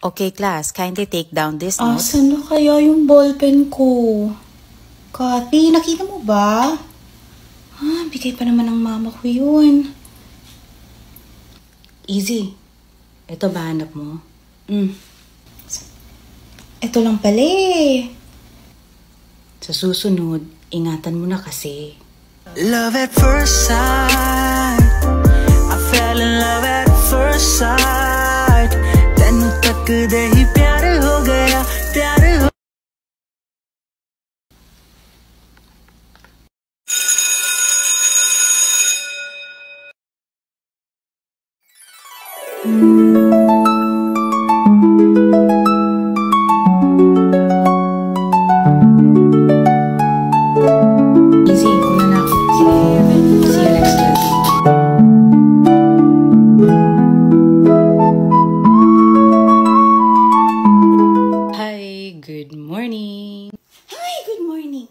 Okay, class, kindly take down this note. Asan na kaya yung ballpen ko? Kati, nakita mo ba? Bigay pa naman ng mama ko yun. Easy. Ito ba hanap mo? Ito lang pala eh. Sa susunod, ingatan mo na kasi. Love at first sight. I fell in love at first sight. तैनू तकदे ही प्यार हो गया, प्यार हो. Easy, una na ako. Sige, see you next class. Hi, good morning. Hi, good morning.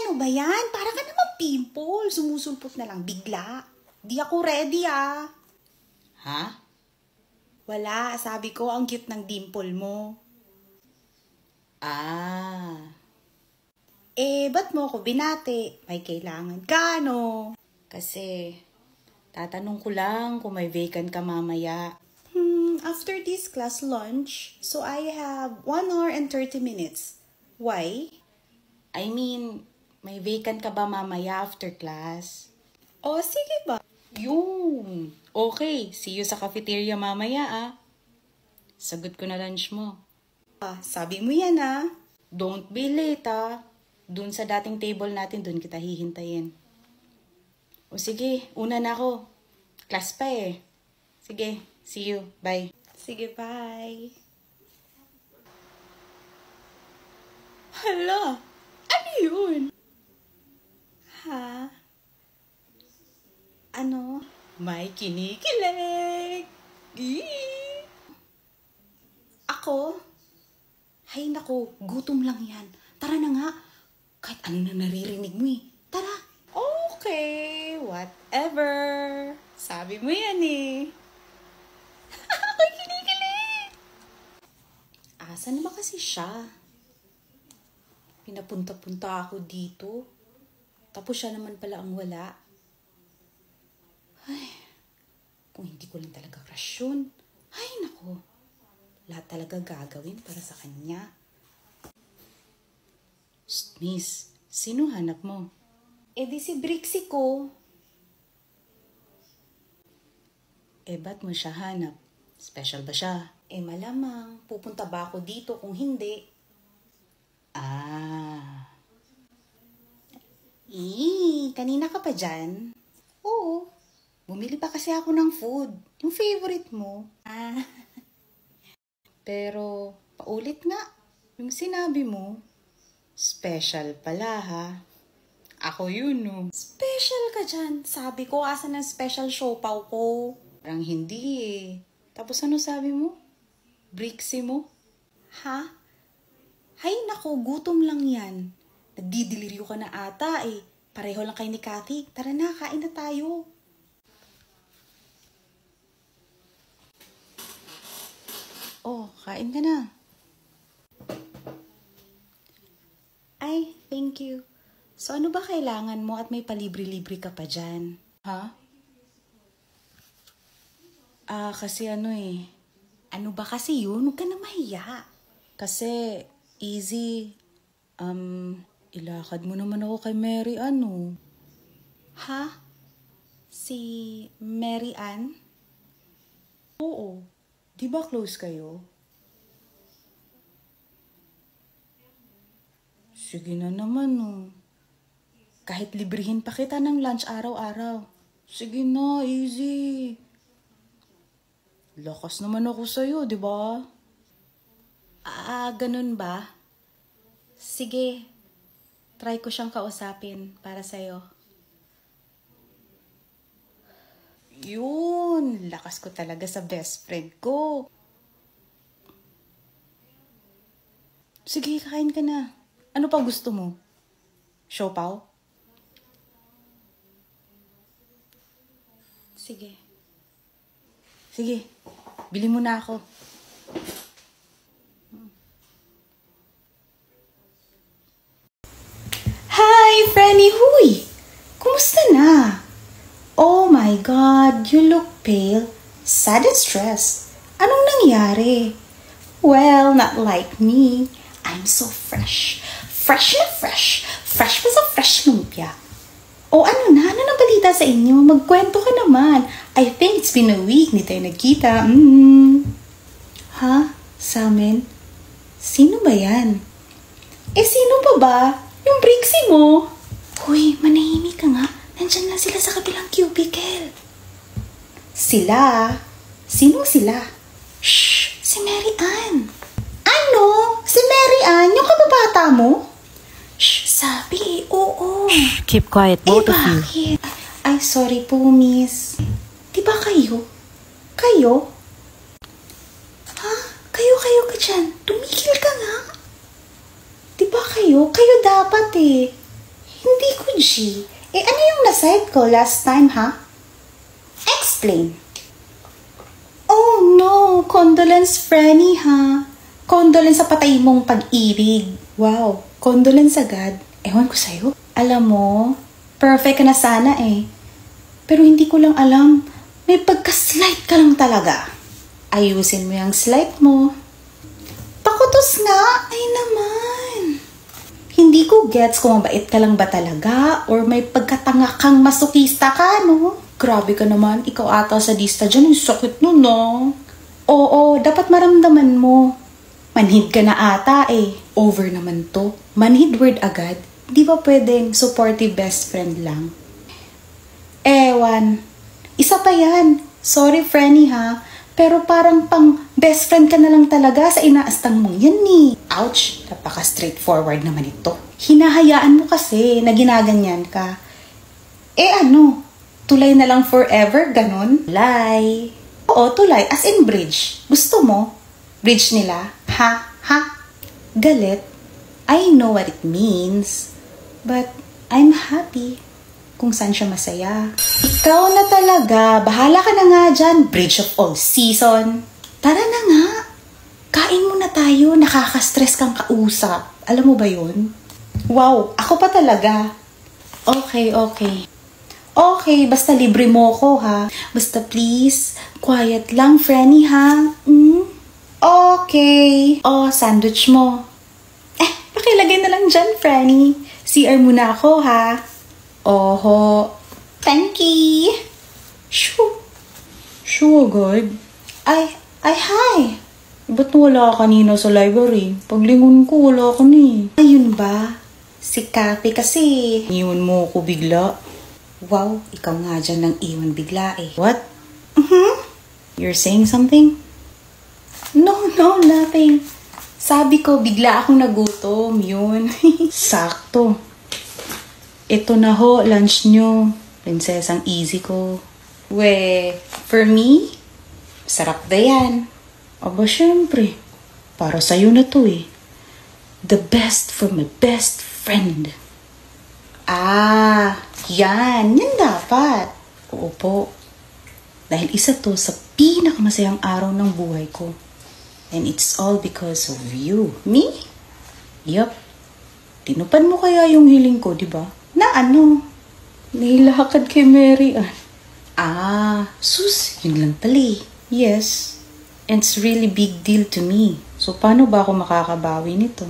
Ano ba yan? Para ka naman pimple. Sumusulpot na lang bigla. Di ako ready Ha? Wala, sabi ko ang cute ng dimple mo. Ba't mo ako binati? May kailangan ka, no? Kasi, tatanong ko lang kung may vacant ka mamaya. After this class lunch, so I have 1 hour and 30 minutes. Why? I mean, may vacant ka ba mamaya after class? Sige ba? Yun. Okay, see you sa cafeteria mamaya Sagot ko na lunch mo. Sabi mo yan Don't be late Dun sa dating table natin, dun kita hihintayin. O sige, una na ako. Class pa Sige, see you. Bye. Sige, bye. Hala, ano yun? Ano? May kinikilig. Ako? Hay nako, gutom lang yan. Tara na nga. Kahit ano na naririnig mo Tara. Okay, whatever. Sabi mo yan Ako'y kinikilig. Asan na ba kasi siya? Pinapunta-punta ako dito. Tapos siya naman pala ang wala. Kung hindi ko lang talaga crush yun. Nako. Lahat talaga gagawin para sa kanya. Miss, sino hanap mo? Di si Brixie ko. Ba't mo siya hanap? Special ba siya? Malamang. Pupunta ba ako dito kung hindi? Kanina ka pa dyan? Oo. Bumili pa kasi ako ng food. Yung favorite mo. Pero, paulit nga. Yung sinabi mo, special pala Ako yun Special ka dyan. Sabi ko, asan ang special siopaw ko? Parang hindi Tapos ano sabi mo? Brixie mo? Hay nako, gutom lang yan. Nagdidiliryo ka na ata Pareho lang kayo ni Cathy. Tara na, kain na tayo. Kain ka na. Thank you. So ano ba kailangan mo at may palibre-libre ka pa dyan? Kasi Ano ba kasi yun? Huwag ka na mahiya. Kasi, easy. Ilakad mo naman ako kay Mary Ann Si Mary Ann? Oo. Di ba close kayo? Sige na naman Kahit librihin pa kita ng lunch araw-araw. Sige na, easy. Lakas naman ako sa'yo, di ba? Ganun ba? Sige, try ko siyang kausapin para sa'yo. Yun, lakas ko talaga sa best friend ko. Sige, kain ka na. Ano pa gusto mo? Siopaw? Sige. Sige, bili mo na ako. Hi, Franny! Huy! Kumusta na? Oh my God, you look pale. Sad and stressed. Anong nangyari? Well, not like me. I'm so fresh. Fresh na fresh. Fresh pa sa fresh lumpia. O ano na? Ano nang balita sa inyo? Magkwento ka naman. I think it's been a week. Hindi tayo nagkita. Ha? Sa amin? Sino ba yan? Sino pa ba? Yung Brixie mo? Huy, manahimik ka nga. Nandyan lang sila sa kabilang cubicle. Sila? Sinong sila? Shh! Si Mary Ann. Ano? Si Mary Ann? Yung kababata mo? Shh! Sabi oo. Shh, keep quiet, both of you. Bakit? Ay, sorry po, miss. Di ba kayo? Kayo? Ha? Kayo ka dyan. Tumigil ka nga. Di ba kayo? Kayo dapat eh. Hindi ko, G. Ano yung naside ko last time, ha? Explain. Oh no, condolence Franny, ha? Condolence sa patay mong pag-ibig. Wow, condolence agad. Ewan ko sa'yo. Alam mo, perfect ka na sana eh. Pero hindi ko lang alam, may pagka-slight ka lang talaga. Ayusin mo yung slight mo. Pakutos nga, ay naman. Hindi ko gets kung mabait ka lang ba talaga or may pagkatanga kang masokista ka, no? Grabe ka naman, ikaw ata sa dista dyan, yung sakit nun, no? Oo, dapat maramdaman mo. Manhid ka na ata eh. Over naman to. Manhid word agad. Di ba pwedeng supportive best friend lang? Ewan. Isa pa yan. Sorry, Franny ha. Pero parang pang best friend ka na lang talaga sa inaastang mong yan ni. Ouch, napaka-straightforward naman ito. Hinahayaan mo kasi na ginaganyan ka. Ano? Tulay na lang forever, ganon? Tulay. Oo, tulay. As in bridge. Gusto mo? Bridge nila? Ha? Galit? I know what it means. But I'm happy kung saan siya masaya. Ikaw na talaga. Bahala ka na nga dyan. Bridge of all season. Tara na nga. Kain muna tayo. Nakaka-stress kang kausap. Alam mo ba yun? Wow, ako pa talaga. Okay. Okay, basta libre mo ko ha. Basta please, quiet lang, Franny ha. Okay. Sandwich mo. Pakilagay na lang dyan, Franny. CR muna ako ha. Oho. Thank you. Sure, good. Ay, hi. Ba't wala ka kanina sa library? Paglingon ko, wala ka ni. Ayun ba? Si Kathy kasi. Iwan mo ko bigla. Wow, ikaw nga dyan nang iwan bigla eh. What? You're saying something? No, nothing. Sabi ko, bigla akong nagutom. Yun. Sakto. Ito na ho, lunch nyo. Prinsesang easy ko. For me? Sarap ba yan? Aba, syempre. Para sa'yo na to eh. The best for my best friend. Yan dapat. Oo po. Dahil isa to sa pinakamasayang araw ng buhay ko. And it's all because of you. Me? Yup. Tinupad mo kaya yung hiling ko, di ba? Na ano? Nilakad kay Mary Ann. Sus, yun lang pala eh. Yes. And it's really big deal to me. So, paano ba ako makakabawi nito?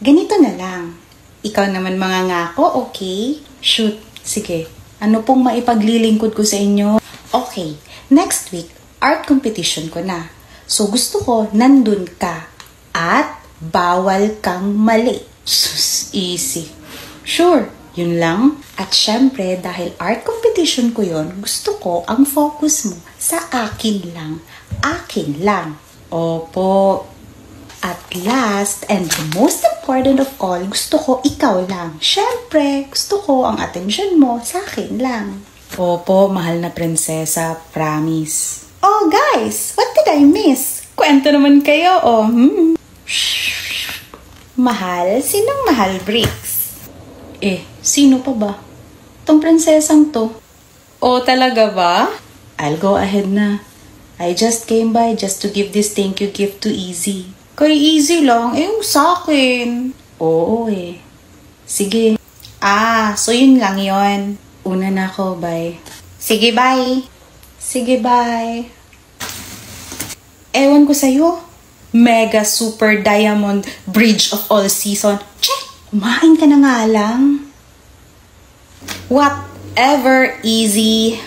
Ganito na lang. Ikaw naman mga ngako, okay? Shoot. Sige. Ano pong maipaglilingkod ko sa inyo? Okay. Next week, art competition ko na. So, gusto ko, nandun ka. At bawal kang mali. Sus, easy. Sure. Yun lang. At syempre, dahil art competition ko yon, gusto ko ang focus mo sa akin lang. Akin lang. Opo. At last, and the most important of all, gusto ko ikaw lang. Syempre, gusto ko ang attention mo sa akin lang. Opo, mahal na prinsesa. Promise. Oh, guys! What did I miss? Kwento naman kayo, oh. Shh. Mahal? Sinong mahal, Bricks? Sino pa ba? Tong prinsesang to. Oh, talaga ba? I'll go ahead na. I just came by just to give this thank you gift to Easy. Kay Easy lang, yung sa akin. Oo Sige. So yun lang yon. Una na ako, bye. Sige, bye. Sige, bye. Ewan ko sa'yo. Mega super diamond bridge of all season. Che, kumain ka na nga lang. Whatever, easy.